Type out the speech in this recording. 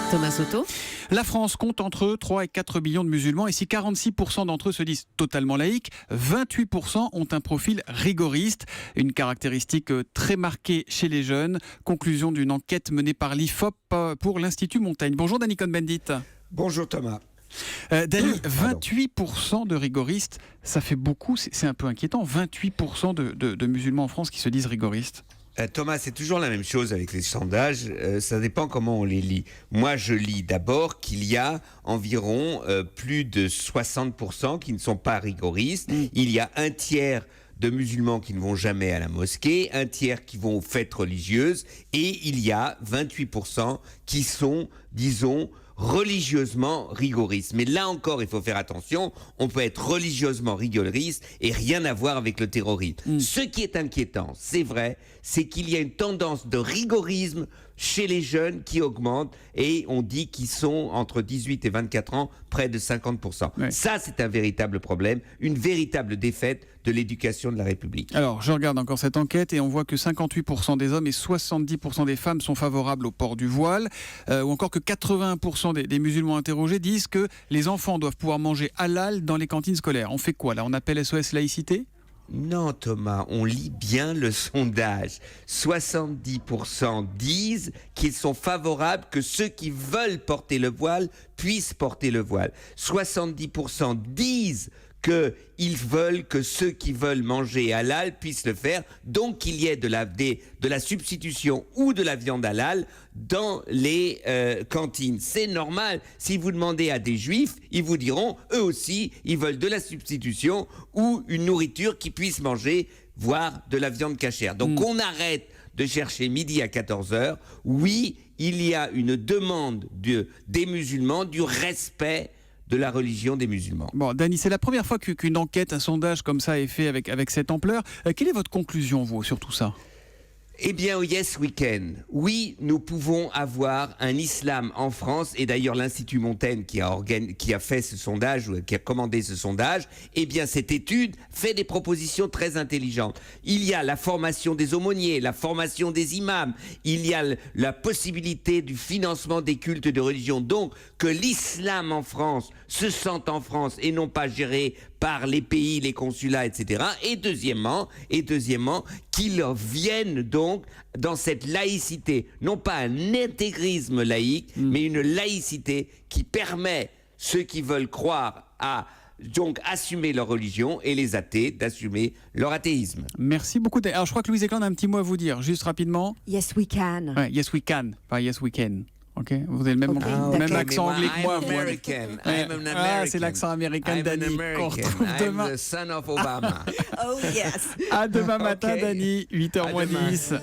Thomas Soto. La France compte entre 3 et 4 millions de musulmans et si 46% d'entre eux se disent totalement laïcs, 28% ont un profil rigoriste, une caractéristique très marquée chez les jeunes. Conclusion d'une enquête menée par l'IFOP pour l'Institut Montaigne. Bonjour Dany Cohn-Bendit. Bonjour Thomas. Dany, 28% de rigoristes, ça fait beaucoup, c'est un peu inquiétant, 28% de musulmans en France qui se disent rigoristes. Thomas, c'est toujours la même chose avec les sondages, ça dépend comment on les lit. Moi, je lis d'abord qu'il y a environ plus de 60% qui ne sont pas rigoristes. Il y a un tiers de musulmans qui ne vont jamais à la mosquée, un tiers qui vont aux fêtes religieuses, et il y a 28% qui sont, disons, religieusement rigoristes. Mais là encore, il faut faire attention, on peut être religieusement rigoriste et rien à voir avec le terrorisme. Ce qui est inquiétant, c'est vrai, c'est qu'il y a une tendance de rigorisme chez les jeunes qui augmente, et on dit qu'ils sont entre 18 et 24 ans, près de 50%. Ouais. Ça, c'est un véritable problème, une véritable défaite de l'éducation de la République. Alors, je regarde encore cette enquête et on voit que 58% des hommes et 70% des femmes sont favorables au port du voile, ou encore que 81% des musulmans interrogés disent que les enfants doivent pouvoir manger halal dans les cantines scolaires. On fait quoi là? On appelle SOS laïcité? Non Thomas, on lit bien le sondage. 70% disent qu'ils sont favorables que ceux qui veulent porter le voile puissent porter le voile. 70% disent qu'ils veulent que ceux qui veulent manger halal puissent le faire, donc qu'il y ait de la substitution ou de la viande halal dans les cantines. C'est normal. Si vous demandez à des juifs, ils vous diront, eux aussi, ils veulent de la substitution ou une nourriture qui puisse manger, voire de la viande cachère. Donc on arrête de chercher midi à 14h. Oui, il y a une demande des musulmans, du respect de la religion des musulmans. Bon, Dany, c'est la première fois qu'une enquête, un sondage comme ça est fait avec cette ampleur. Quelle est votre conclusion, vous, sur tout ça ? Eh bien, au Yes Weekend, oui, nous pouvons avoir un islam en France, et d'ailleurs l'Institut Montaigne qui a fait ce sondage, ou qui a commandé ce sondage, eh bien cette étude fait des propositions très intelligentes. Il y a la formation des aumôniers, la formation des imams, il y a la possibilité du financement des cultes de religion, donc que l'islam en France se sente en France et non pas géré par les pays, les consulats, etc. Et deuxièmement, qu'ils viennent donc dans cette laïcité, non pas un intégrisme laïque, mais une laïcité qui permet ceux qui veulent croire à donc assumer leur religion et les athées d'assumer leur athéisme. Merci beaucoup. Alors je crois que Louise Eklund a un petit mot à vous dire, juste rapidement. Yes we can. Ouais, yes we can, pas yes we can. Ok, vous avez le même, même accent anglais que moi. I'm American. C'est l'accent américain de Dany qu'on retrouve demain. I'm the son of Obama. Oh yes. À demain matin, Dany, 8h moins 10.